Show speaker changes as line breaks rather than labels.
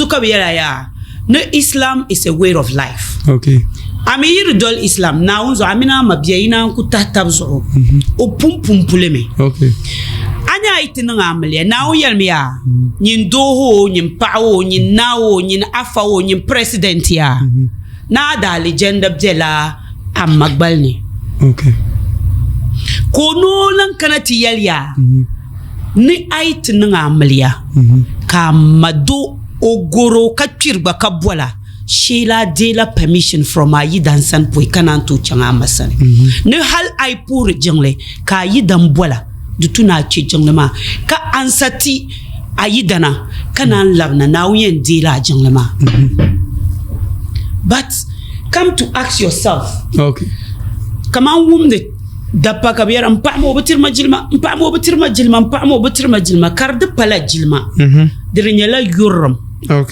zuka biya ya no Islam is a way of life.
Okay.
Ami yirdol Islam na unzo amina mabiya ina ku tatabzo o pum puleme.
Okay.
Anya itin nga amle na o yelmiya nyin doho nyin pawo nyin nawo nyin afawo nyin president ya na da legenda bjela am magbalni.
Okay.
Kono lan kanati yalya ni aitin nga amle ka mado ogoro ka kirba ka bola Sheila de la permission from ayi dan san poi kanan to changa masane ne hal ay pour jengle ka yi dan bola du tuna ci jengle ma ka ansati ayi dana kanan labna na wuyen de la jengle ma but come to ask yourself.
Okay.
Kaman wumde dappa kabiyar mpamo betir majilma kar de pala jilma dirinyala yurum.
Okay.